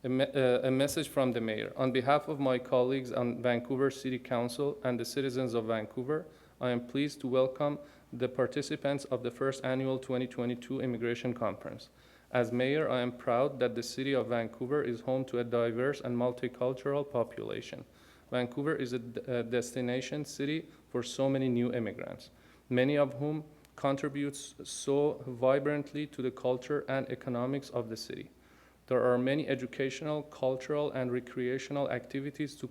A message from the Mayor. On behalf of my colleagues on Vancouver City Council and the citizens of Vancouver, I am pleased to welcome the participants of the first annual 2022 Immigration Conference. As Mayor, I am proud that the City of Vancouver is home to a diverse and multicultural population. Vancouver is a destination city for so many new immigrants, many of whom contribute so vibrantly to the culture and economics of the city. There are many educational, cultural, and recreational activities to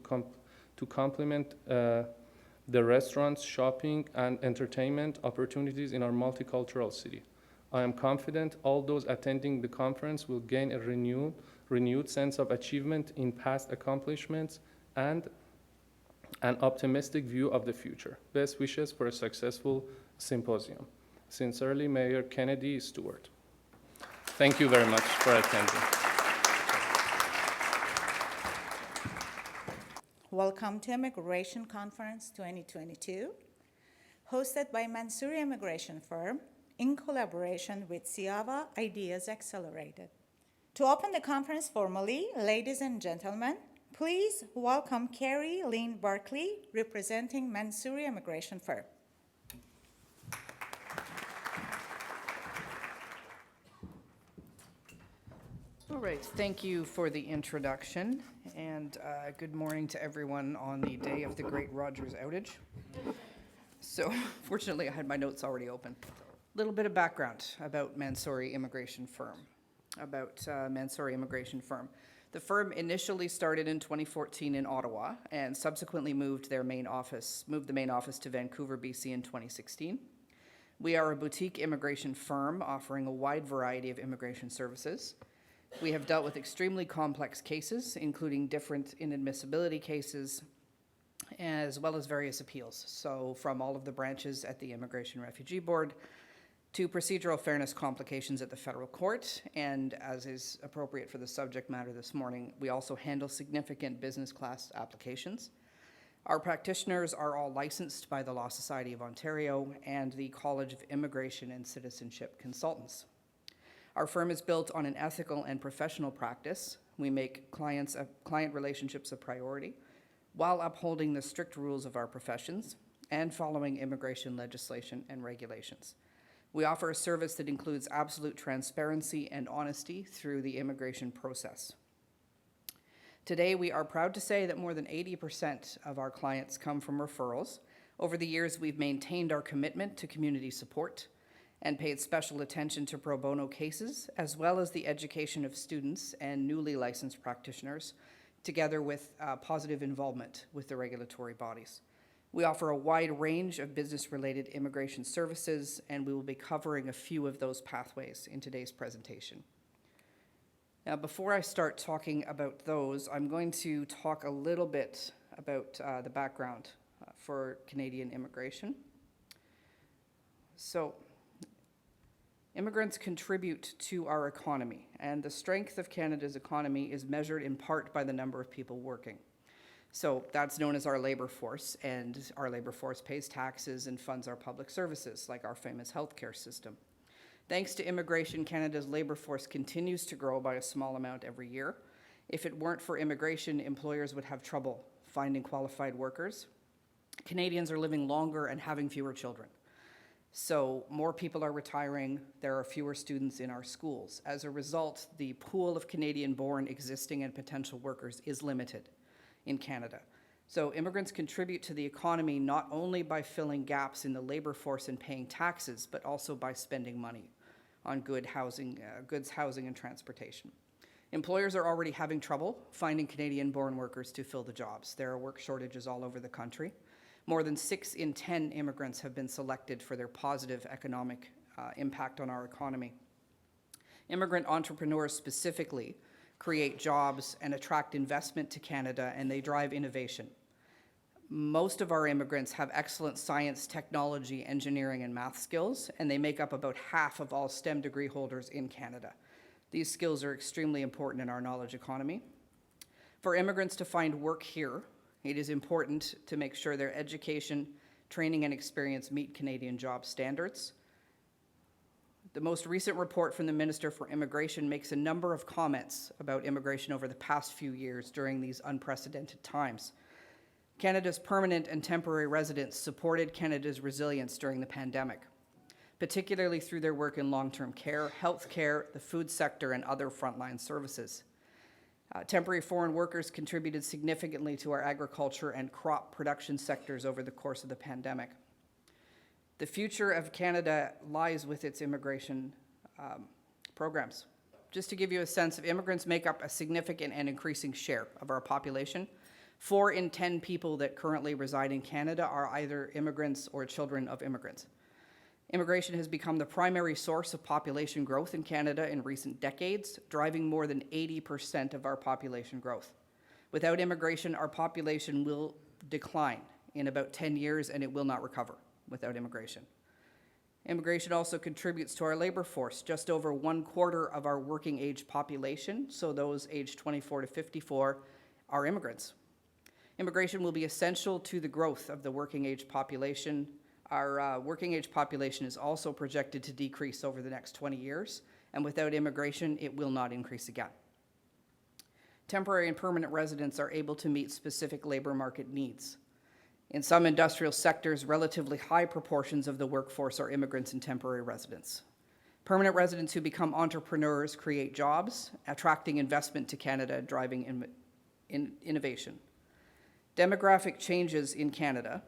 complement the restaurants, shopping, and entertainment opportunities in our multicultural city. I am confident all those attending the conference will gain a renewed sense of achievement in past accomplishments and an optimistic view of the future. Best wishes for a successful symposium. Sincerely, Mayor Kennedy Stewart. Thank you very much for attending. Welcome to Immigration Conference 2022, hosted by Mansouri Immigration Firm in collaboration with Siava Ideas Accelerated. To open the conference formally, ladies and gentlemen, please welcome Carrie Lynn Barkley, representing Mansouri Immigration Firm. All right, thank you for the introduction, and good morning to everyone on the day of the Great Rogers outage. So, fortunately, I had my notes already open. A little bit of background about Mansouri Immigration Firm. The firm initially started in 2014 in Ottawa, and subsequently moved the main office to Vancouver, BC in 2016. We are a boutique immigration firm offering a wide variety of immigration services. We have dealt with extremely complex cases, including different inadmissibility cases, as well as various appeals. So from all of the branches at the Immigration Refugee Board to procedural fairness complications at the federal court, and as is appropriate for the subject matter this morning, we also handle significant business class applications. Our practitioners are all licensed by the Law Society of Ontario and the College of Immigration and Citizenship Consultants. Our firm is built on an ethical and professional practice. We make client relationships a priority while upholding the strict rules of our professions and following immigration legislation and regulations. We offer a service that includes absolute transparency and honesty through the immigration process. Today, we are proud to say that more than 80% of our clients come from referrals. Over the years, we've maintained our commitment to community support and paid special attention to pro bono cases, as well as the education of students and newly licensed practitioners, together with positive involvement with the regulatory bodies. We offer a wide range of business-related immigration services, and we will be covering a few of those pathways in today's presentation. Now, before I start talking about those, I'm going to talk a little bit about the background for Canadian immigration. So, immigrants contribute to our economy, and the strength of Canada's economy is measured in part by the number of people working. So that's known as our labor force, and our labor force pays taxes and funds our public services, like our famous healthcare system. Thanks to immigration, Canada's labor force continues to grow by a small amount every year. If it weren't for immigration, employers would have trouble finding qualified workers. Canadians are living longer and having fewer children. So more people are retiring, there are fewer students in our schools. As a result, the pool of Canadian-born existing and potential workers is limited in Canada. So immigrants contribute to the economy not only by filling gaps in the labor force and paying taxes, but also by spending money on goods, housing, and transportation. Employers are already having trouble finding Canadian-born workers to fill the jobs. There are work shortages all over the country. More than 6 in 10 immigrants have been selected for their positive economic impact on our economy. Immigrant entrepreneurs specifically create jobs and attract investment to Canada, and they drive innovation. Most of our immigrants have excellent science, technology, engineering, and math skills, and they make up about half of all STEM degree holders in Canada. These skills are extremely important in our knowledge economy. For immigrants to find work here, it is important to make sure their education, training, and experience meet Canadian job standards. The most recent report from the Minister for Immigration makes a number of comments about immigration over the past few years during these unprecedented times. Canada's permanent and temporary residents supported Canada's resilience during the pandemic, particularly through their work in long-term care, health care, the food sector, and other frontline services. Temporary foreign workers contributed significantly to our agriculture and crop production sectors over the course of the pandemic. The future of Canada lies with its immigration programs. Just to give you a sense, immigrants make up a significant and increasing share of our population. 4 in 10 people that currently reside in Canada are either immigrants or children of immigrants. Immigration has become the primary source of population growth in Canada in recent decades, driving more than 80% of our population growth. Without immigration, our population will decline in about 10 years, and it will not recover without immigration. Immigration also contributes to our labor force. Just over 1/4 of our working age population, so those aged 24 to 54, are immigrants. Immigration will be essential to the growth of the working age population. Our working age population is also projected to decrease over the next 20 years, and without immigration, it will not increase again. Temporary and permanent residents are able to meet specific labor market needs. In some industrial sectors, relatively high proportions of the workforce are immigrants and temporary residents. Permanent residents who become entrepreneurs create jobs, attracting investment to Canada, driving innovation. Demographic changes in Canada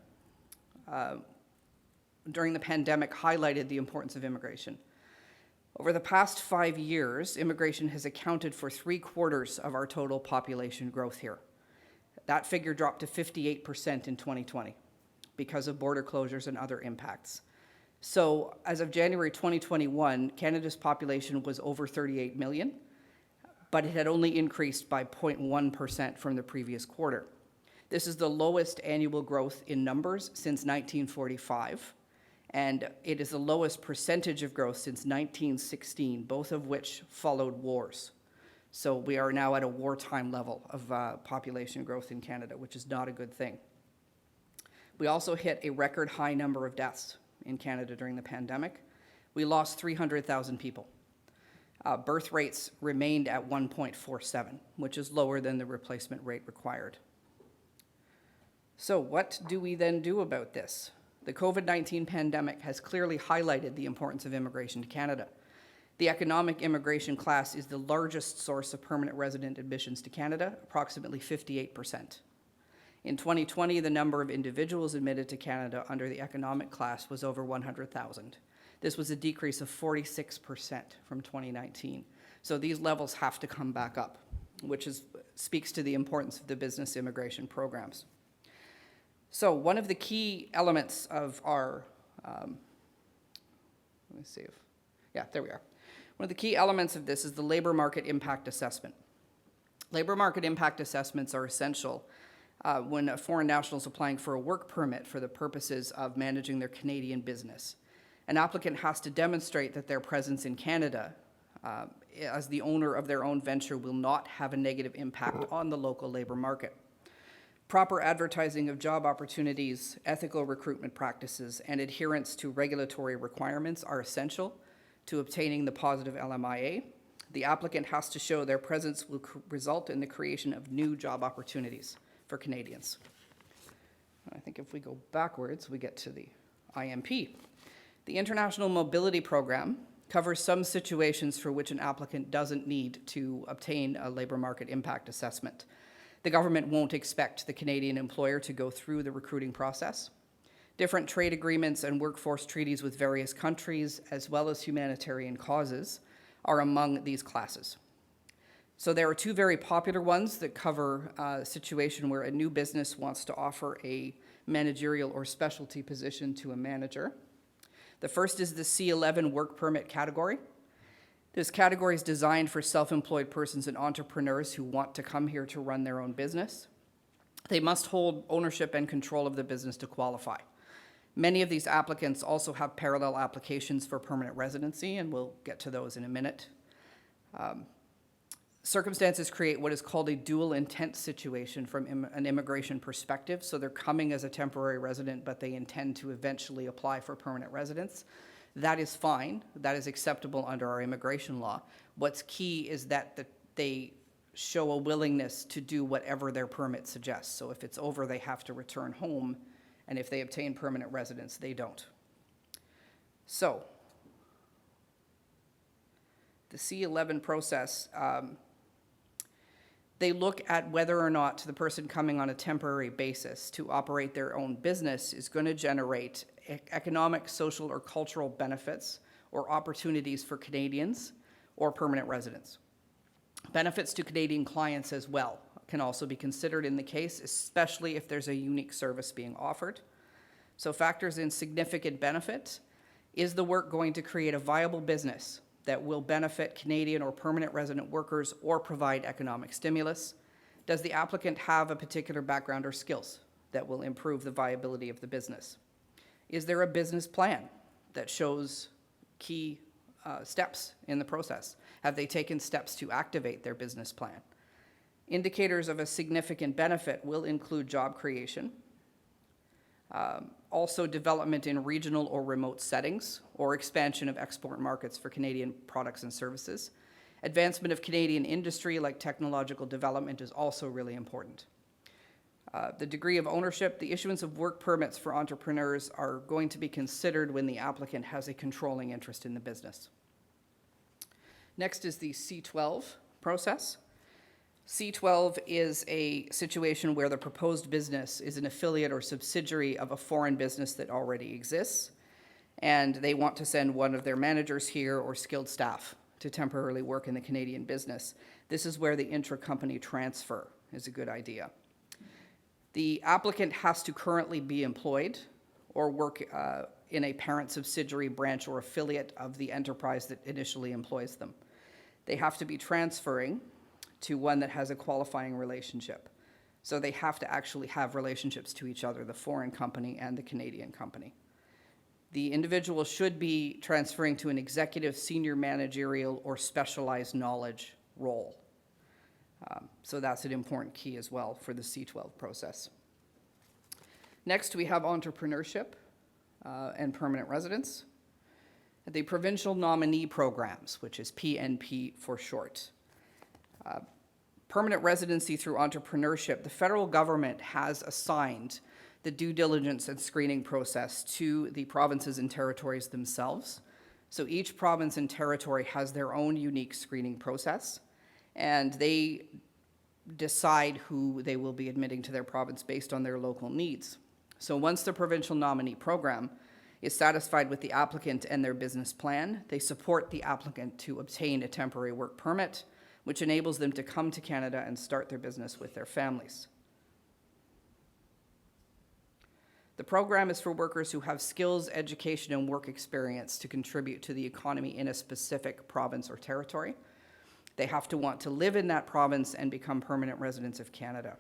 during the pandemic highlighted the importance of immigration. Over the past 5 years, immigration has accounted for 3/4 of our total population growth here. That figure dropped to 58% in 2020 because of border closures and other impacts. So as of January 2021, Canada's population was over 38 million, but it had only increased by 0.1% from the previous quarter. This is the lowest annual growth in numbers since 1945, and it is the lowest percentage of growth since 1916, both of which followed wars. So we are now at a wartime level of population growth in Canada, which is not a good thing. We also hit a record high number of deaths in Canada during the pandemic. We lost 300,000 people. Birth rates remained at 1.47, which is lower than the replacement rate required. So what do we then do about this? The COVID-19 pandemic has clearly highlighted the importance of immigration to Canada. The economic immigration class is the largest source of permanent resident admissions to Canada, approximately 58%. In 2020, the number of individuals admitted to Canada under the economic class was over 100,000. This was a decrease of 46% from 2019. So these levels have to come back up, which speaks to the importance of the business immigration programs. So one of the key elements of our, One of the key elements of this is the labor market impact assessment. Labor market impact assessments are essential when a foreign national is applying for a work permit for the purposes of managing their Canadian business. An applicant has to demonstrate that their presence in Canada as the owner of their own venture will not have a negative impact on the local labor market. Proper advertising of job opportunities, ethical recruitment practices, and adherence to regulatory requirements are essential to obtaining the positive LMIA. The applicant has to show their presence will result in the creation of new job opportunities for Canadians. I think if we go backwards, we get to the IMP. The International Mobility Program covers some situations for which an applicant doesn't need to obtain a labor market impact assessment. The government won't expect the Canadian employer to go through the recruiting process. Different trade agreements and workforce treaties with various countries, as well as humanitarian causes, are among these classes. So there are 2 very popular ones that cover a situation where a new business wants to offer a managerial or specialty position to a manager. The first is the C11 work permit category. This category is designed for self-employed persons and entrepreneurs who want to come here to run their own business. They must hold ownership and control of the business to qualify. Many of these applicants also have parallel applications for permanent residency, and we'll get to those in a minute. Circumstances create what is called a dual intent situation from an immigration perspective. So they're coming as a temporary resident, but they intend to eventually apply for permanent residence. That is fine. That is acceptable under our immigration law. What's key is that they show a willingness to do whatever their permit suggests. So if it's over, they have to return home, and if they obtain permanent residence, they don't. So, the C11 process, they look at whether or not the person coming on a temporary basis to operate their own business is going to generate economic, social, or cultural benefits or opportunities for Canadians or permanent residents. Benefits to Canadian clients as well can also be considered in the case, especially if there's a unique service being offered. So factors in significant benefit: is the work going to create a viable business that will benefit Canadian or permanent resident workers or provide economic stimulus? Does the applicant have a particular background or skills that will improve the viability of the business? Is there a business plan that shows key steps in the process? Have they taken steps to activate their business plan? Indicators of a significant benefit will include job creation, also development in regional or remote settings, or expansion of export markets for Canadian products and services. Advancement of Canadian industry, like technological development, is also really important. The degree of ownership: the issuance of work permits for entrepreneurs are going to be considered when the applicant has a controlling interest in the business. Next is the C12 process. C12 is a situation where the proposed business is an affiliate or subsidiary of a foreign business that already exists, and they want to send one of their managers here or skilled staff to temporarily work in the Canadian business. This is where the intra-company transfer is a good idea. The applicant has to currently be employed or work in a parent subsidiary, branch, or affiliate of the enterprise that initially employs them. They have to be transferring to one that has a qualifying relationship. So they have to actually have relationships to each other, the foreign company and the Canadian company. The individual should be transferring to an executive, senior managerial, or specialized knowledge role. So that's an important key as well for the C12 process. Next, we have entrepreneurship and permanent residence. The provincial nominee programs, which is PNP for short. Permanent residency through entrepreneurship: the federal government has assigned the due diligence and screening process to the provinces and territories themselves. So each province and territory has their own unique screening process, and they decide who they will be admitting to their province based on their local needs. So once the provincial nominee program is satisfied with the applicant and their business plan, they support the applicant to obtain a temporary work permit, which enables them to come to Canada and start their business with their families. The program is for workers who have skills, education, and work experience to contribute to the economy in a specific province or territory. They have to want to live in that province and become permanent residents of Canada.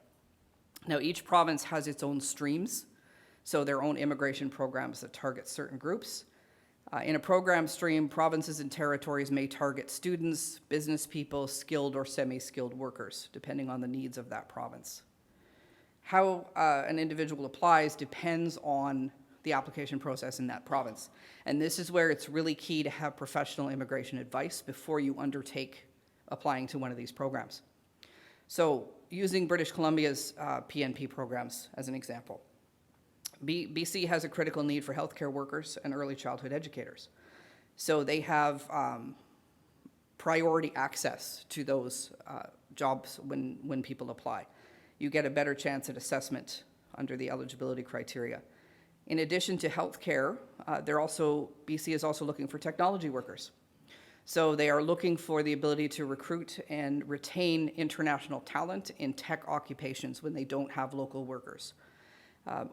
Now, each province has its own streams, so their own immigration programs that target certain groups. In a program stream, provinces and territories may target students, business people, skilled or semi-skilled workers, depending on the needs of that province. How an individual applies depends on the application process in that province. And this is where it's really key to have professional immigration advice before you undertake applying to one of these programs. So, using British Columbia's PNP programs as an example. BC has a critical need for healthcare workers and early childhood educators. So they have priority access to those jobs when people apply. You get a better chance at assessment under the eligibility criteria. In addition to healthcare, BC is also looking for technology workers. So they are looking for the ability to recruit and retain international talent in tech occupations when they don't have local workers.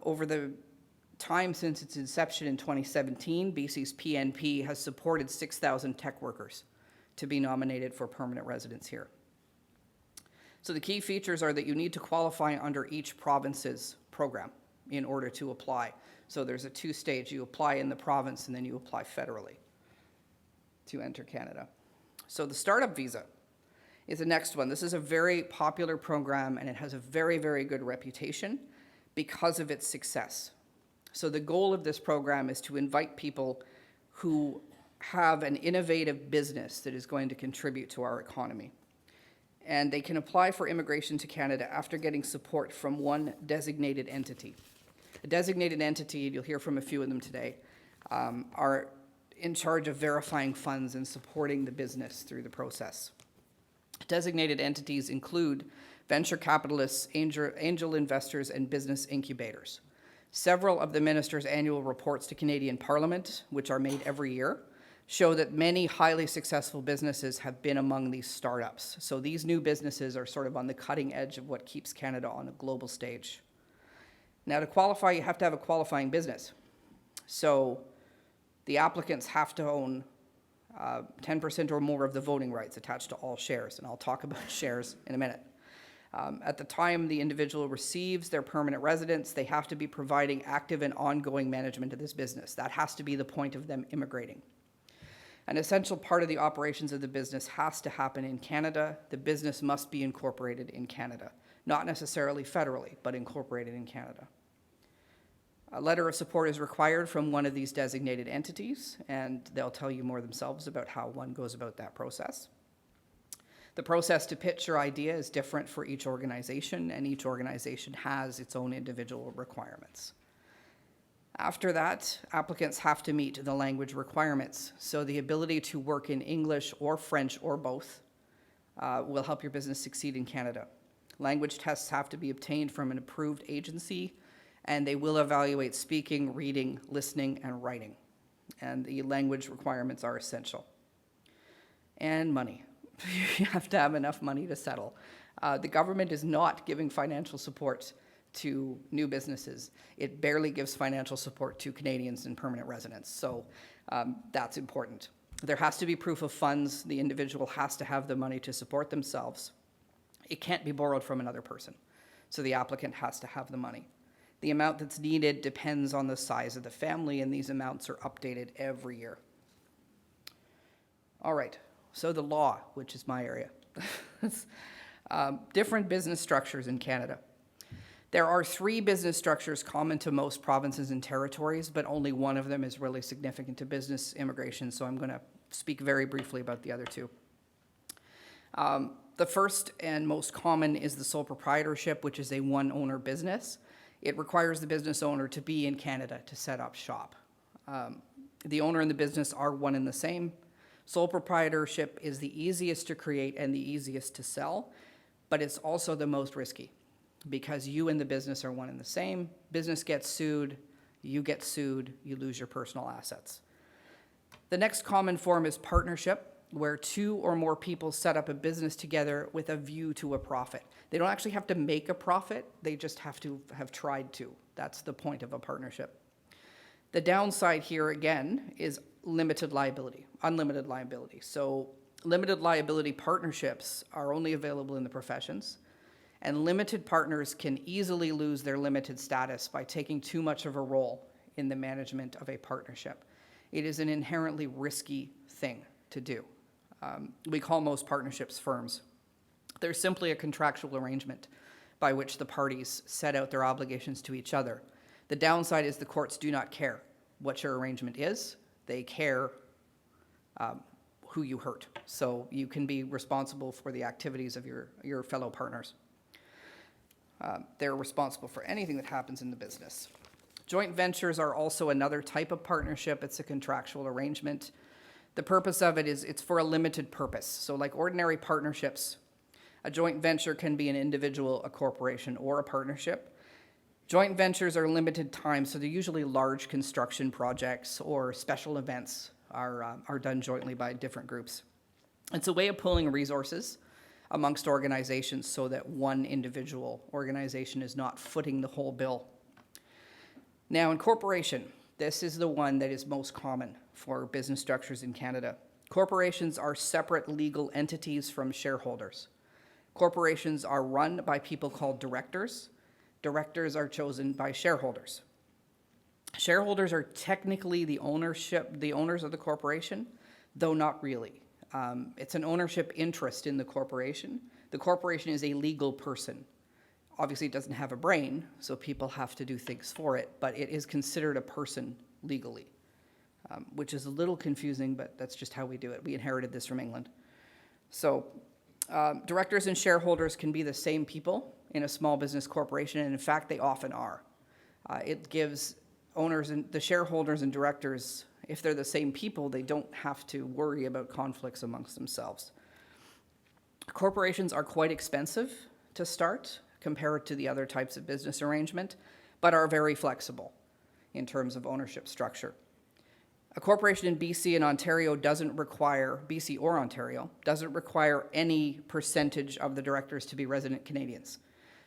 Over the time since its inception in 2017, BC's PNP has supported 6,000 tech workers to be nominated for permanent residence here. So the key features are that you need to qualify under each province's program in order to apply. So there's a two-stage: you apply in the province and then you apply federally to enter Canada. So the startup visa is the next one. This is a very popular program, and it has a very, very good reputation because of its success. So the goal of this program is to invite people who have an innovative business that is going to contribute to our economy. And they can apply for immigration to Canada after getting support from one designated entity. A designated entity, and you'll hear from a few of them today, are in charge of verifying funds and supporting the business through the process. Designated entities include venture capitalists, angel investors, and business incubators. Several of the minister's annual reports to Canadian Parliament, which are made every year, show that many highly successful businesses have been among these startups. So these new businesses are sort of on the cutting edge of what keeps Canada on a global stage. Now, to qualify, you have to have a qualifying business. So the applicants have to own 10% or more of the voting rights attached to all shares, and I'll talk about shares in a minute. At the time the individual receives their permanent residence, they have to be providing active and ongoing management of this business. That has to be the point of them immigrating. An essential part of the operations of the business has to happen in Canada. The business must be incorporated in Canada, not necessarily federally, but incorporated in Canada. A letter of support is required from one of these designated entities, and they'll tell you more themselves about how one goes about that process. The process to pitch your idea is different for each organization, and each organization has its own individual requirements. After that, applicants have to meet the language requirements. So the ability to work in English or French or both will help your business succeed in Canada. Language tests have to be obtained from an approved agency, and they will evaluate speaking, reading, listening, and writing. And the language requirements are essential. And money. You have to have enough money to settle. The government is not giving financial support to new businesses. It barely gives financial support to Canadians and permanent residents, so that's important. There has to be proof of funds. The individual has to have the money to support themselves. It can't be borrowed from another person, so the applicant has to have the money. The amount that's needed depends on the size of the family, and these amounts are updated every year. All right, so the law, which is my area. Different business structures in Canada. There are 3 business structures common to most provinces and territories, but only one of them is really significant to business immigration, so I'm going to speak very briefly about the other 2. The first and most common is the sole proprietorship, which is a one-owner business. It requires the business owner to be in Canada to set up shop. The owner and the business are one and the same. Sole proprietorship is the easiest to create and the easiest to sell, but it's also the most risky because you and the business are one and the same. Business gets sued, you lose your personal assets. The next common form is partnership, where 2 or more people set up a business together with a view to a profit. They don't actually have to make a profit, they just have to have tried to. That's the point of a partnership. The downside here, again, is unlimited liability. So limited liability partnerships are only available in the professions, and limited partners can easily lose their limited status by taking too much of a role in the management of a partnership. It is an inherently risky thing to do. We call most partnerships firms. They're simply a contractual arrangement by which the parties set out their obligations to each other. The downside is the courts do not care what your arrangement is. They care who you hurt. So you can be responsible for the activities of your fellow partners. They're responsible for anything that happens in the business. Joint ventures are also another type of partnership. It's a contractual arrangement. The purpose of it is it's for a limited purpose. So like ordinary partnerships, a joint venture can be an individual, a corporation, or a partnership. Joint ventures are limited time, so they're usually large construction projects or special events are done jointly by different groups. It's a way of pooling resources amongst organizations so that one individual organization is not footing the whole bill. Now, incorporation. This is the one that is most common for business structures in Canada. Corporations are separate legal entities from shareholders. Corporations are run by people called directors. Directors are chosen by shareholders. Shareholders are technically the owners of the corporation, though not really. It's an ownership interest in the corporation. The corporation is a legal person. Obviously, it doesn't have a brain, so people have to do things for it, but it is considered a person legally. which is a little confusing, but that's just how we do it. We inherited this from England. So directors and shareholders can be the same people in a small business corporation, and in fact, they often are. It gives owners and the shareholders and directors, if they're the same people, they don't have to worry about conflicts amongst themselves. Corporations are quite expensive to start compared to the other types of business arrangement, but are very flexible in terms of ownership structure. A corporation in BC and Ontario BC or Ontario, doesn't require any percentage of the directors to be resident Canadians.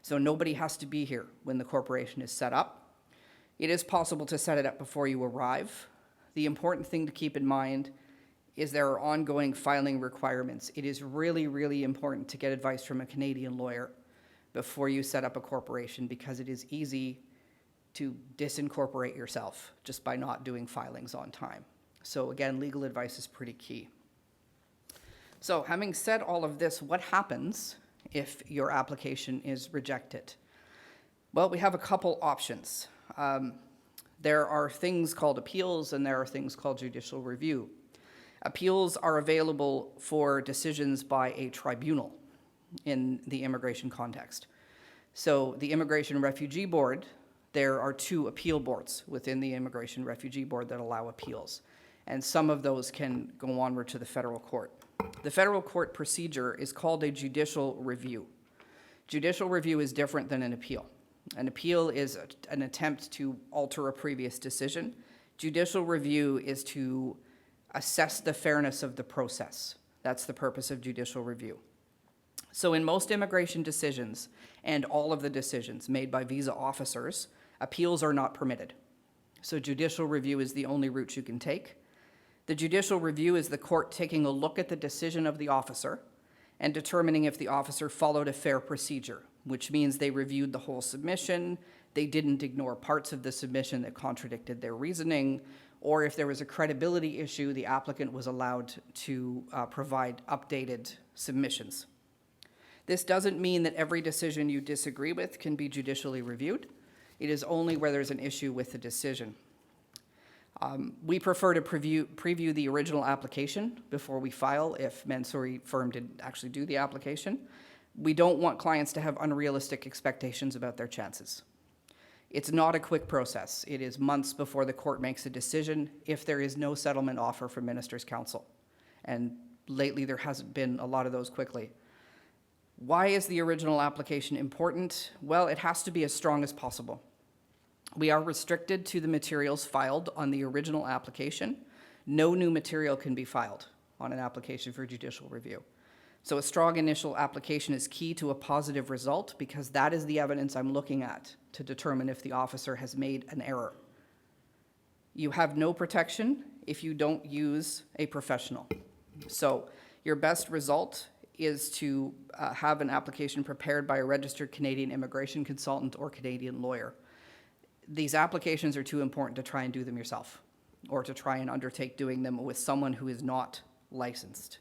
So nobody has to be here when the corporation is set up. It is possible to set it up before you arrive. The important thing to keep in mind is there are ongoing filing requirements. It is really, really important to get advice from a Canadian lawyer before you set up a corporation, because it is easy to disincorporate yourself just by not doing filings on time. So again, legal advice is pretty key. So having said all of this, what happens if your application is rejected? Well, we have a couple options. There are things called appeals and there are things called judicial review. Appeals are available for decisions by a tribunal in the immigration context. So the Immigration Refugee Board, there are 2 appeal boards within the Immigration Refugee Board that allow appeals, and some of those can go onward to the federal court. The federal court procedure is called a judicial review. Judicial review is different than an appeal. An appeal is an attempt to alter a previous decision. Judicial review is to assess the fairness of the process. That's the purpose of judicial review. So in most immigration decisions, and all of the decisions made by visa officers, appeals are not permitted. So judicial review is the only route you can take. The judicial review is the court taking a look at the decision of the officer and determining if the officer followed a fair procedure, which means they reviewed the whole submission, they didn't ignore parts of the submission that contradicted their reasoning, or if there was a credibility issue, the applicant was allowed to provide updated submissions. This doesn't mean that every decision you disagree with can be judicially reviewed. It is only where there's an issue with the decision. We prefer to preview the original application before we file if Mansouri firm didn't actually do the application. We don't want clients to have unrealistic expectations about their chances. It's not a quick process. It is months before the court makes a decision if there is no settlement offer from Minister's Counsel. And lately there hasn't been a lot of those quickly. Why is the original application important? Well, it has to be as strong as possible. We are restricted to the materials filed on the original application. No new material can be filed on an application for judicial review. So a strong initial application is key to a positive result because that is the evidence I'm looking at to determine if the officer has made an error. You have no protection if you don't use a professional. So your best result is to have an application prepared by a registered Canadian immigration consultant or Canadian lawyer. These applications are too important to try and do them yourself or to try and undertake doing them with someone who is not licensed.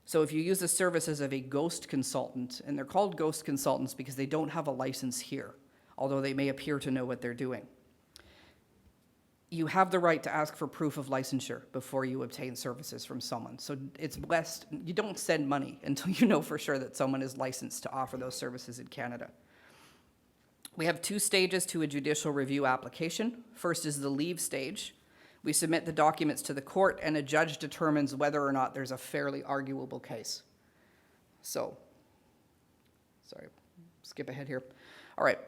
So if you use the services of a ghost consultant, and they're called ghost consultants because they don't have a license here, although they may appear to know what they're doing, you have the right to ask for proof of licensure before you obtain services from someone. So it's best, you don't send money until you know for sure that someone is licensed to offer those services in Canada. We have 2 stages to a judicial review application. First is the leave stage. We submit the documents to the court and a judge determines whether or not there's a fairly arguable case. So, sorry, skip ahead here. All right.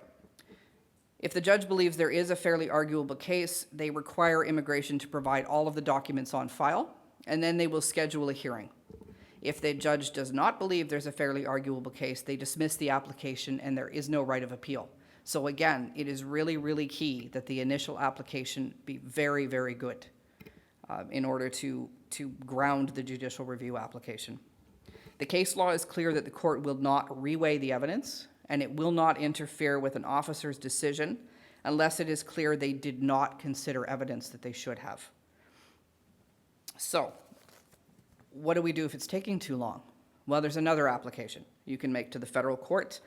If the judge believes there is a fairly arguable case, they require immigration to provide all of the documents on file, and then they will schedule a hearing. If the judge does not believe there's a fairly arguable case, they dismiss the application and there is no right of appeal. So again, it is really, really key that the initial application be very, very good in order to ground the judicial review application. The case law is clear that the court will not reweigh the evidence and it will not interfere with an officer's decision unless it is clear they did not consider evidence that they should have. So, what do we do if it's taking too long? Well, there's another application you can make to the federal court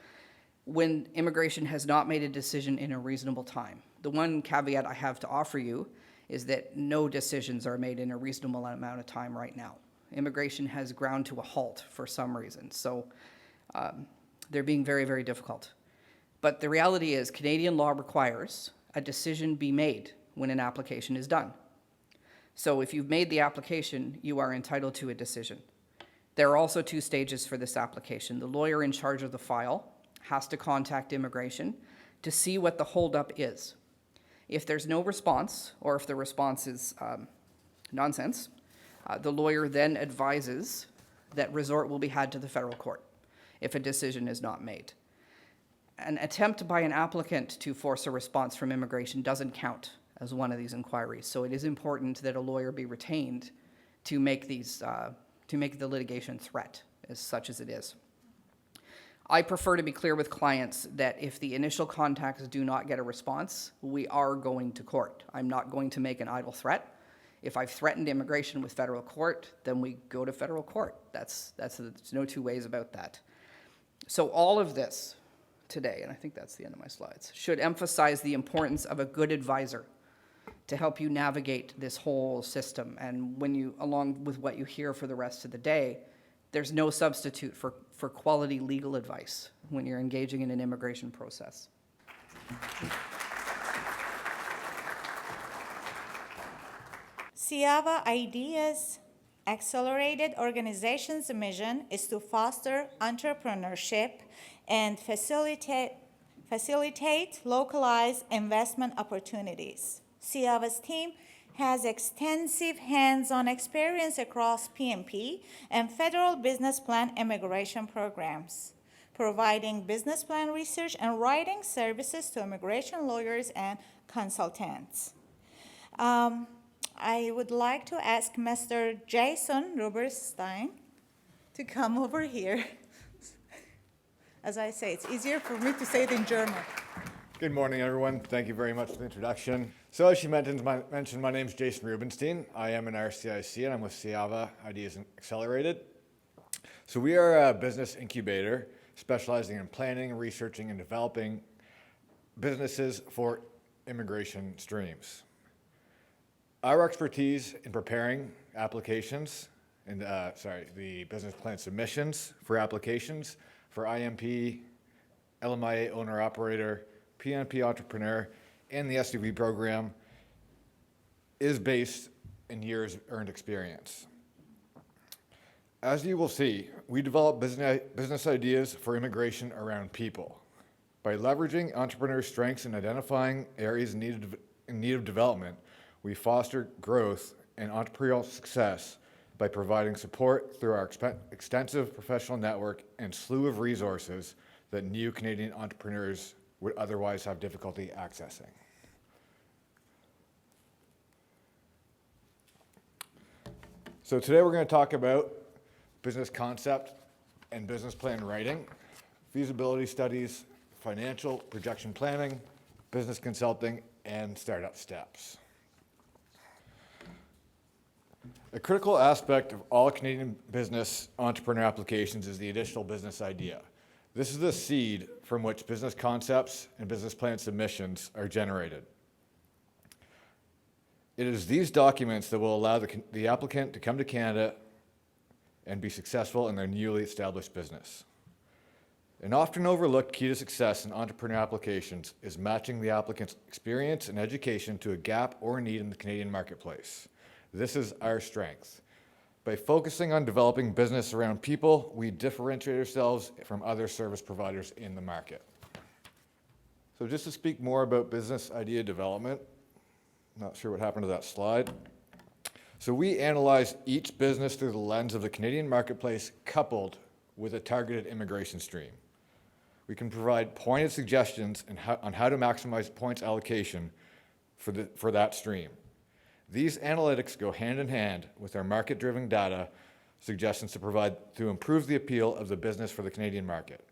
when immigration has not made a decision in a reasonable time. The one caveat I have to offer you is that no decisions are made in a reasonable amount of time right now. Immigration has ground to a halt for some reason, so they're being very, very difficult. But the reality is Canadian law requires a decision be made when an application is done. So if you've made the application, you are entitled to a decision. There are also 2 stages for this application. The lawyer in charge of the file has to contact immigration to see what the holdup is. If there's no response, or if the response is nonsense, the lawyer then advises that resort will be had to the federal court if a decision is not made. An attempt by an applicant to force a response from immigration doesn't count as one of these inquiries, so it is important that a lawyer be retained to make these, to make the litigation threat as such as it is. I prefer to be clear with clients that if the initial contacts do not get a response, we are going to court. I'm not going to make an idle threat. If I've threatened immigration with federal court, then we go to federal court. There's no 2 ways about that. So all of this today, and I think that's the end of my slides, should emphasize the importance of a good advisor to help you navigate this whole system. And when you, along with what you hear for the rest of the day, there's no substitute for quality legal advice when you're engaging in an immigration process. CIAVA Ideas Accelerated Organization's mission is to foster entrepreneurship and facilitate localized investment opportunities. CIAVA's team has extensive hands-on experience across PMP and federal business plan immigration programs, providing business plan research and writing services to immigration lawyers and consultants. I would like to ask Mr. Jason Ruberstein to come over here. As I say, it's easier for me to say it in German. Good morning, everyone. Thank you very much for the introduction. So as she mentioned, my name is Jason Rubenstein. I am an RCIC, and I'm with CIAVA Ideas Accelerated. So we are a business incubator specializing in planning, researching, and developing businesses for immigration streams. Our expertise in preparing applications, and the business plan submissions for applications for IMP, LMIA owner-operator, PNP entrepreneur, and the SUV program is based in years earned experience. As you will see, we develop business ideas for immigration around people. By leveraging entrepreneur strengths and identifying areas in need of development, we foster growth and entrepreneurial success by providing support through our extensive professional network and slew of resources that new Canadian entrepreneurs would otherwise have difficulty accessing. So today we're going to talk about business concept and business plan writing, feasibility studies, financial projection planning, business consulting, and startup steps. A critical aspect of all Canadian business entrepreneur applications is the initial business idea. This is the seed from which business concepts and business plan submissions are generated. It is these documents that will allow the applicant to come to Canada and be successful in their newly established business. An often overlooked key to success in entrepreneur applications is matching the applicant's experience and education to a gap or need in the Canadian marketplace. This is our strength. By focusing on developing business around people, we differentiate ourselves from other service providers in the market. So just to speak more about business idea development, not sure what happened to that slide. So we analyze each business through the lens of the Canadian marketplace coupled with a targeted immigration stream. We can provide pointed suggestions on how to maximize points allocation for that stream. These analytics go hand in hand with our market-driven data suggestions to improve the appeal of the business for the Canadian market.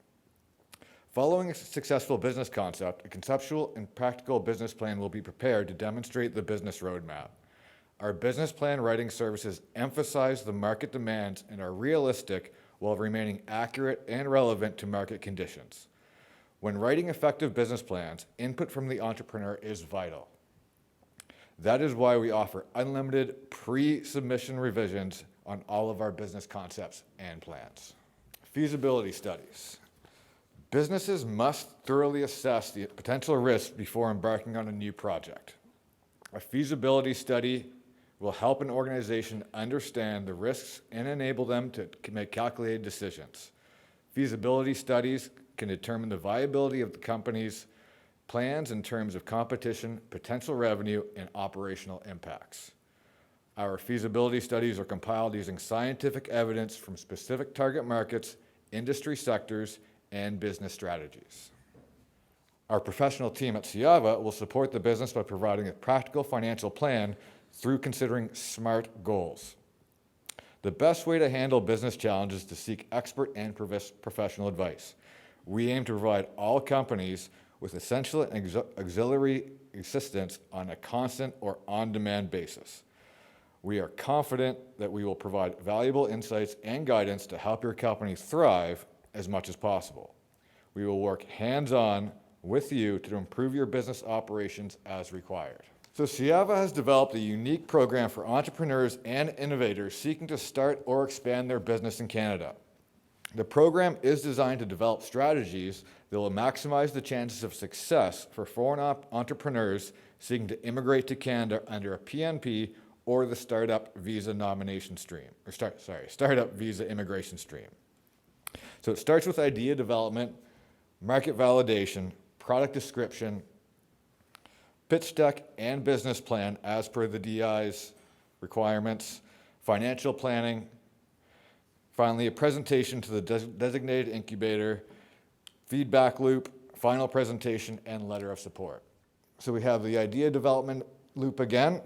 Following a successful business concept, a conceptual and practical business plan will be prepared to demonstrate the business roadmap. Our business plan writing services emphasize the market demands and are realistic while remaining accurate and relevant to market conditions. When writing effective business plans, input from the entrepreneur is vital. That is why we offer unlimited pre-submission revisions on all of our business concepts and plans. Feasibility studies. Businesses must thoroughly assess the potential risks before embarking on a new project. A feasibility study will help an organization understand the risks and enable them to make calculated decisions. Feasibility studies can determine the viability of the company's plans in terms of competition, potential revenue, and operational impacts. Our feasibility studies are compiled using scientific evidence from specific target markets, industry sectors, and business strategies. Our professional team at Siava will support the business by providing a practical financial plan through considering SMART goals. The best way to handle business challenges is to seek expert and professional advice. We aim to provide all companies with essential and auxiliary assistance on a constant or on-demand basis. We are confident that we will provide valuable insights and guidance to help your company thrive as much as possible. We will work hands-on with you to improve your business operations as required. So Siava has developed a unique program for entrepreneurs and innovators seeking to start or expand their business in Canada. The program is designed to develop strategies that will maximize the chances of success for foreign entrepreneurs seeking to immigrate to Canada under a PNP or the Startup Visa nomination stream, or Startup Visa immigration stream. So it starts with idea development, market validation, product description, pitch deck and business plan as per the DI's requirements, financial planning, finally a presentation to the designated incubator, feedback loop, final presentation, and letter of support. So we have the idea development loop again,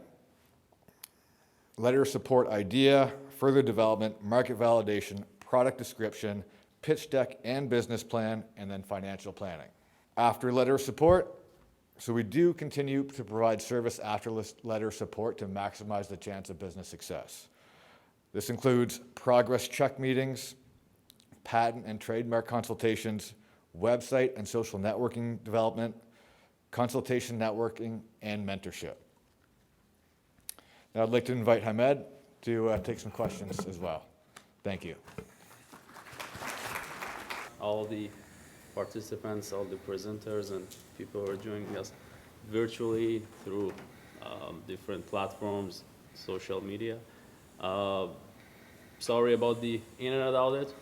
letter of support idea, further development, market validation, product description, pitch deck and business plan, and then financial planning. After letter of support, so we do continue to provide service after letter of support to maximize the chance of business success. This includes progress check meetings, patent and trademark consultations, website and social networking development, consultation networking, and mentorship. Now I'd like to invite Hamed to take some questions as well. Thank you. All the participants, all the presenters, and people who are joining us virtually through different platforms, social media. Sorry about the internet outage.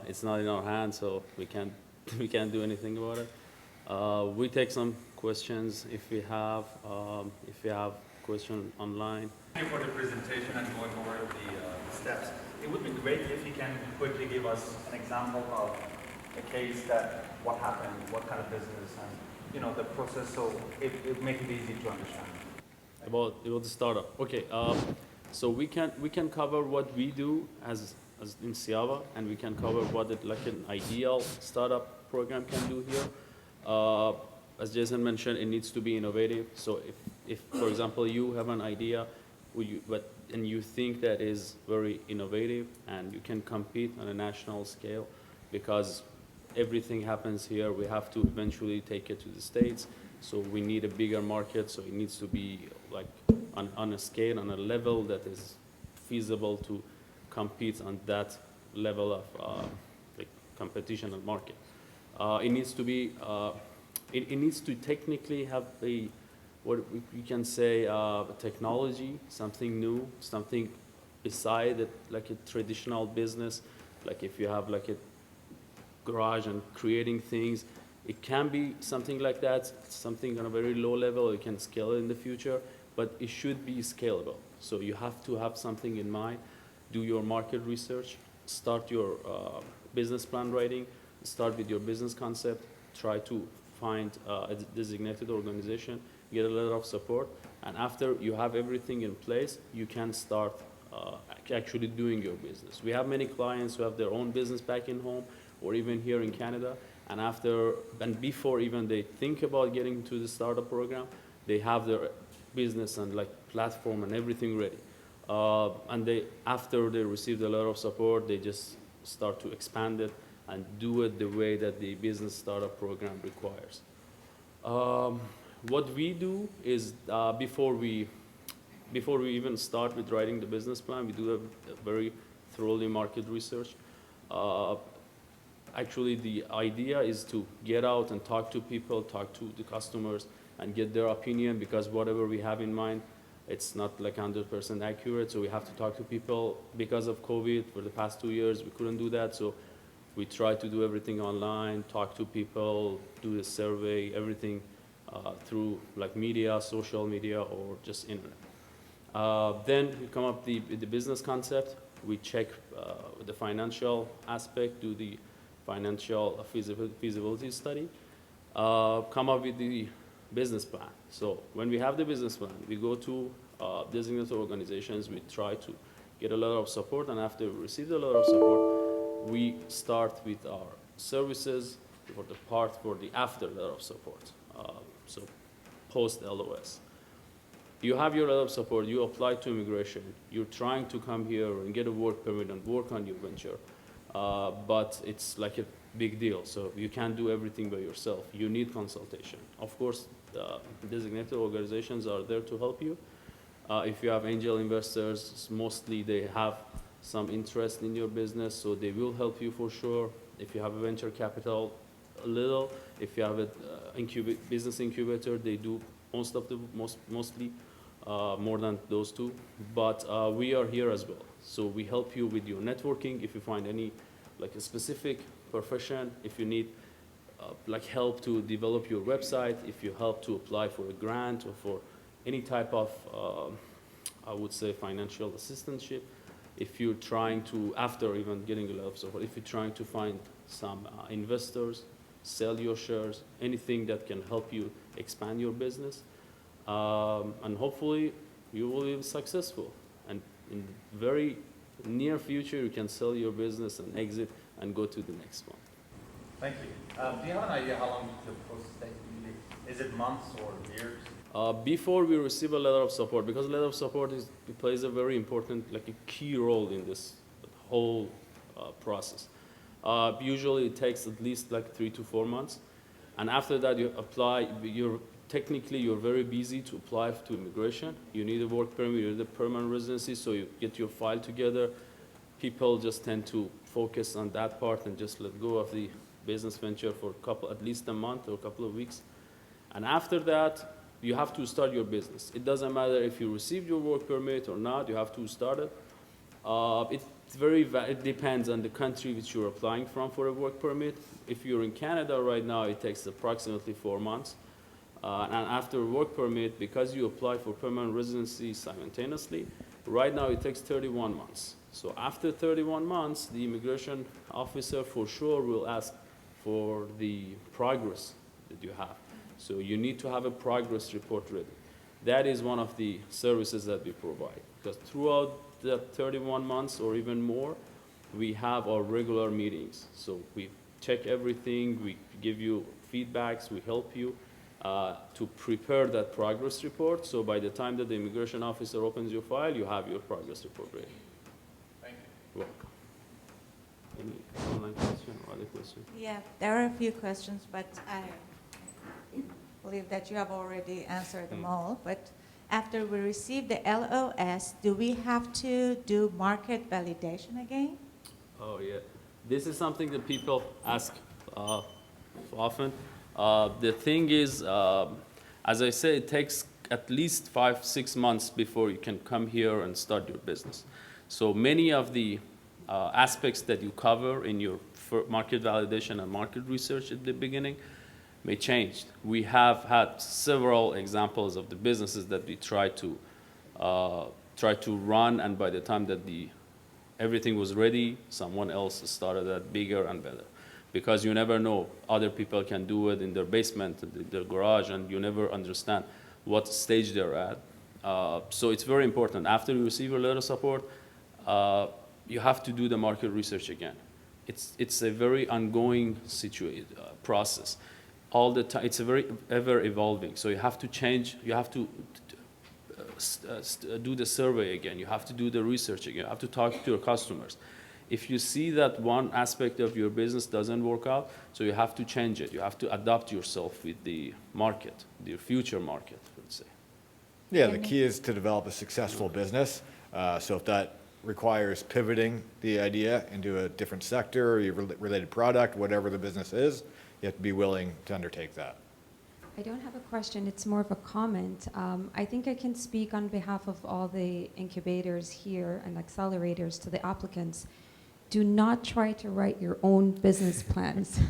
It's not in our hands, so we can't do anything about it. We take some questions if we have questions online. Thank you for the presentation and going over the steps. It would be great if you can quickly give us an example of a case that what happened, what kind of business, and the process, so it make it easy to understand. About the startup. Okay, so we can cover what we do as in Siava, and we can cover what an ideal startup program can do here. As Jason mentioned, it needs to be innovative. So if for example you have an idea, and you think that is very innovative, and you can compete on a national scale, because everything happens here, we have to eventually take it to the States. So we need a bigger market, so it needs to be like on a scale, on a level that is feasible to compete on that level of competition and market. It needs to be, it needs to technically have what we can say, technology, something new, something beside it, like a traditional business. Like if you have like a garage and creating things, it can be something like that, something on a very low level. You can scale it in the future, but it should be scalable. So you have to have something in mind, do your market research, start your business plan writing, start with your business concept, try to find a designated organization, get a letter of support, and after you have everything in place, you can start actually doing your business. We have many clients who have their own business back in home or even here in Canada, and before even they think about getting into the startup program, they have their business and like platform and everything ready. And after they receive the letter of support, they just start to expand it and do it the way that the business startup program requires. What we do is before we even start with writing the business plan, we do a very thoroughly market research. Actually, the idea is to get out and talk to people, talk to the customers, and get their opinion, because whatever we have in mind, it's not like 100% accurate, so we have to talk to people. Because of COVID, for the past 2 years, we couldn't do that, so we try to do everything online, talk to people, do a survey, everything through like media, social media, or just internet. Then we come up with the business concept. We check the financial aspect, do the financial feasibility study, come up with the business plan. So when we have the business plan, we go to designated organizations, we try to get a lot of support, and after we receive a lot of support, we start with our services for the part for the after letter of support, so post LOS. You have your letter of support, you apply to immigration, you're trying to come here and get a work permit and work on your venture, but it's like a big deal, so you can't do everything by yourself. You need consultation. Of course, designated organizations are there to help you. If you have angel investors, mostly they have some interest in your business, so they will help you for sure. If you have a venture capital, a little. If you have a business incubator, they do mostly more than those two. But we are here as well, so we help you with your networking. If you find any like a specific profession, if you need like help to develop your website, if you help to apply for a grant or for any type of, I would say, financial assistantship, if you're trying to, after even getting a lot of support, if you're trying to find some investors, sell your shares, anything that can help you expand your business, and hopefully you will be successful. And in very near future, you can sell your business and exit and go to the next one. Thank you. Do you have an idea how long the process takes usually? Is it months or years? Before we receive a letter of support, because letter of support plays a very important, like a key role in this whole process. Usually it takes at least like 3 to 4 months. And after that you apply, technically you're very busy to apply to immigration. You need a work permit, you need a permanent residency, so you get your file together. People just tend to focus on that part and just let go of the business venture for at least a month or a couple of weeks. And after that, you have to start your business. It doesn't matter if you received your work permit or not, you have to start it. It depends on the country which you're applying from for a work permit. If you're in Canada right now, it takes approximately 4 months. And after a work permit, because you apply for permanent residency simultaneously, right now it takes 31 months. So after 31 months, the immigration officer for sure will ask for the progress that you have. So you need to have a progress report ready. That is one of the services that we provide. Because throughout the 31 months or even more, we have our regular meetings. So we check everything, we give you feedbacks, we help you to prepare that progress report. So by the time that the immigration officer opens your file, you have your progress report ready. Thank you. You're welcome. Any online question or other question? Yeah, there are a few questions, but I believe that you have already answered them all. But after we receive the LOS, do we have to do market validation again? Oh, yeah. This is something that people ask often. The thing is, as I say, it takes at least 5-6 months before you can come here and start your business. So many of the aspects that you cover in your market validation and market research at the beginning may change. We have had several examples of the businesses that we try to run, and by the time that everything was ready, someone else started that bigger and better. Because you never know, other people can do it in their basement, in their garage, and you never understand what stage they're at. So it's very important. After you receive your letter of support, you have to do the market research again. It's a very ongoing process. All the time, it's a very ever evolving. So you have to change, you have to do the survey again, you have to do the research again, you have to talk to your customers. If you see that one aspect of your business doesn't work out, so you have to change it. You have to adapt yourself with the market, the future market, let's say. Yeah, the key is to develop a successful business. So if that requires pivoting the idea into a different sector or your related product, whatever the business is, you have to be willing to undertake that. I don't have a question, it's more of a comment. I think I can speak on behalf of all the incubators here and accelerators to the applicants. Do not try to write your own business plans.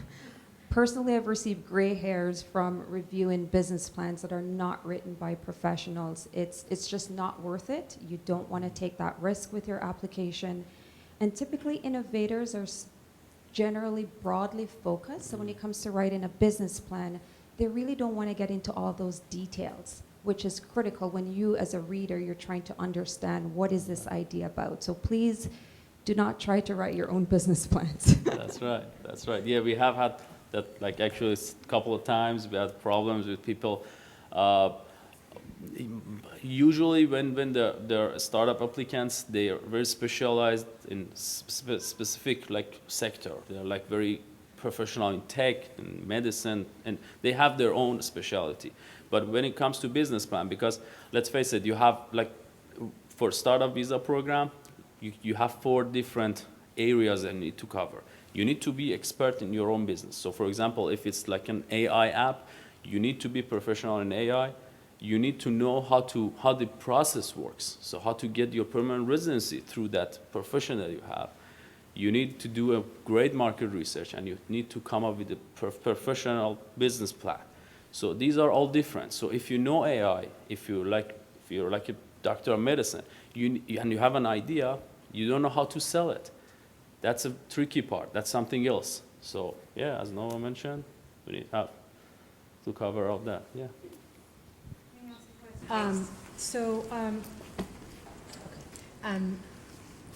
Personally, I've received gray hairs from reviewing business plans that are not written by professionals. It's just not worth it. You don't want to take that risk with your application. And typically, innovators are generally broadly focused. So when it comes to writing a business plan, they really don't want to get into all those details, which is critical when you, as a reader, you're trying to understand what is this idea about. So please do not try to write your own business plans. That's right, that's right. Yeah, we have had that, like actually a couple of times we had problems with people. Usually when they're startup applicants, they are very specialized in specific like sector. They're like very professional in tech and medicine, and they have their own specialty. But when it comes to business plan, because let's face it, you have like, for startup visa program, you have 4 different areas that you need to cover. You need to be expert in your own business. So for example, if it's like an AI app, you need to be professional in AI. You need to know how the process works. So how to get your permanent residency through that profession that you have. You need to do a great market research, and you need to come up with a professional business plan. So these are all different. So if you know AI, if you're like a doctor of medicine, and you have an idea, you don't know how to sell it. That's a tricky part. That's something else. So yeah, as Noah mentioned, we need to cover all that. Yeah.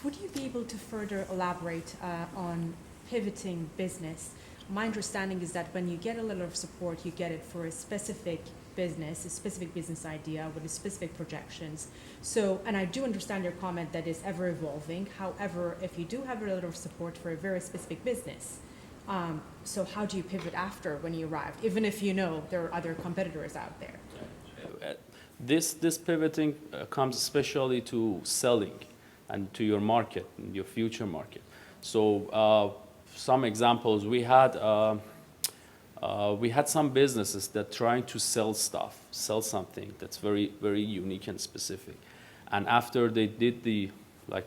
Would you be able to further elaborate on pivoting business? My understanding is that when you get a letter of support, you get it for a specific business idea with a specific projections. So, and I do understand your comment that it's ever evolving. However, if you do have a letter of support for a very specific business, so how do you pivot after when you arrive, even if you know there are other competitors out there? This pivoting comes especially to selling and to your market, your future market. So some examples, we had some businesses that trying to sell something that's very, very unique and specific. And after they did the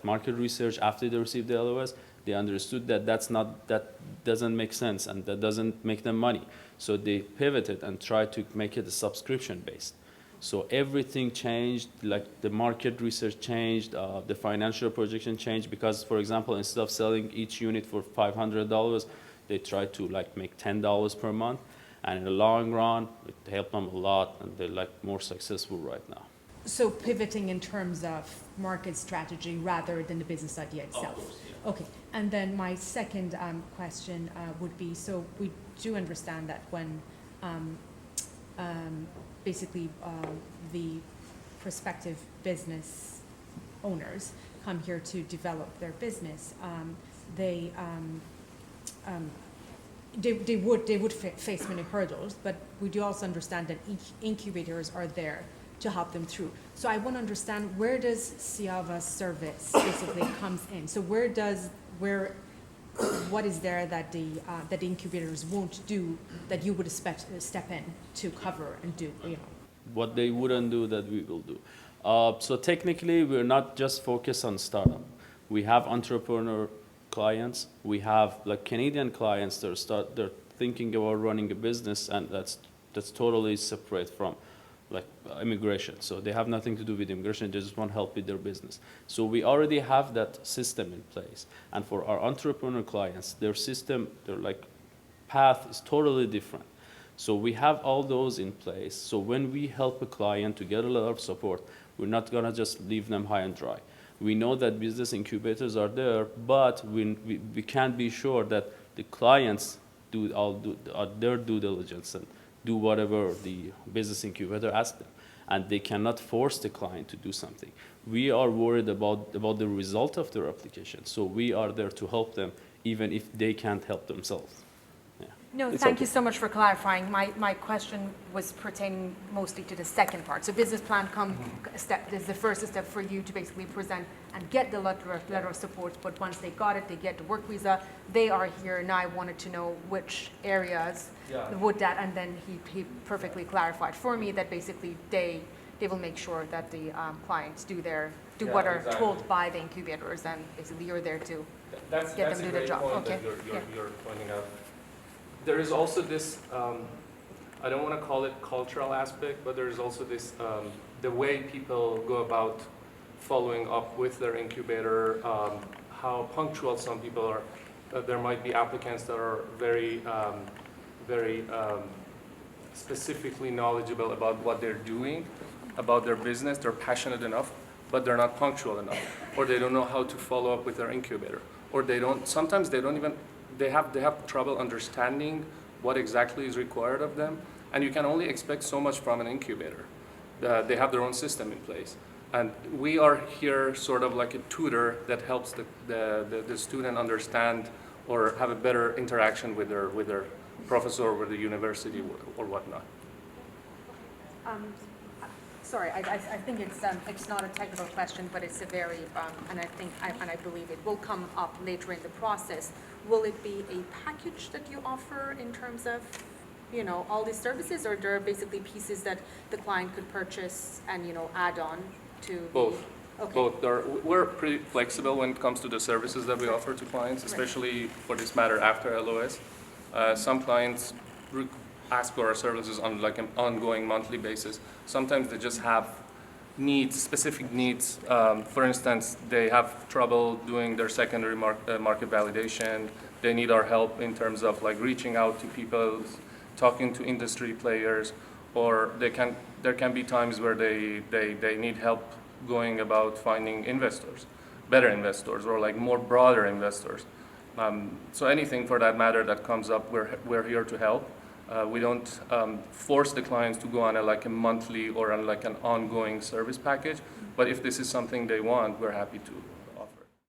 market research, after they received the LOS, they understood that that doesn't make sense and that doesn't make them money. So they pivoted and tried to make it a subscription based. So everything changed, like the market research changed, the financial projection changed, because, for example, instead of selling each unit for $500, they tried to make $10 per month. And in the long run, it helped them a lot, and they're more successful right now. So pivoting in terms of market strategy rather than the business idea itself. Of course, yeah. Okay, and then my second question would be, so we do understand that when basically the prospective business owners come here to develop their business, they would face many hurdles, but we do also understand that incubators are there to help them through. So I want to understand, where does Siava's service basically comes in? So what is there that the incubators won't do that you would expect step in to cover and do? What they wouldn't do that we will do. So technically, we're not just focused on startup. We have entrepreneur clients. We have Canadian clients that they're thinking about running a business, and that's totally separate from immigration. So they have nothing to do with immigration. They just want help with their business. So we already have that system in place. And for our entrepreneur clients, their system, their path is totally different. So we have all those in place. So when we help a client to get a lot of support, we're not gonna just leave them high and dry. We know that business incubators are there, but we can't be sure that the clients do their due diligence and do whatever the business incubator asks them. and they cannot force the client to do something. We are worried about the result of their application, so we are there to help them even if they can't help themselves. No, It's thank okay. you so much for clarifying. My question was pertaining mostly to the second part. So business plan is the first step for you to basically present and get the letter of support, but once they got it, they get the work visa, they are here. Now I wanted to know which areas would that, and then he perfectly clarified for me that basically they will make sure that the clients do what are exactly. told by the incubators, and basically you're there to That's get them a to do great their job. point Okay. that Yeah. you're pointing out. There is also this, I don't want to call it cultural aspect, but there is also this, the way people go about following up with their incubator, how punctual some people are. There might be applicants that are very specifically knowledgeable about what they're doing, about their business, they're passionate enough, but they're not punctual enough, or they don't know how to follow up with their incubator, or sometimes they don't even, they have trouble understanding what exactly is required of them, and you can only expect so much from an incubator. They have their own system in place. And we are here sort of like a tutor that helps the student understand or have a better interaction with their professor or with the university or whatnot. Sorry, I think it's not a technical question, but it's a very, and I believe it will come up later in the process. Will it be a package that you offer in terms of, all these services, or there are basically pieces that the client could purchase and, add on to? Both. Okay. Both. We're pretty flexible when it comes to the services that we offer to clients, especially for this matter after LOS. Some clients ask for our services on like an ongoing monthly basis. Sometimes they just have needs, specific needs. For instance, they have trouble doing their secondary market validation. They need our help in terms of like reaching out to people, talking to industry players, or there can be times where they need help going about finding investors, better investors, or like more broader investors. So anything for that matter that comes up, we're here to help. We don't force the clients to go on a monthly or on like an ongoing service package, but if this is something they want, we're happy to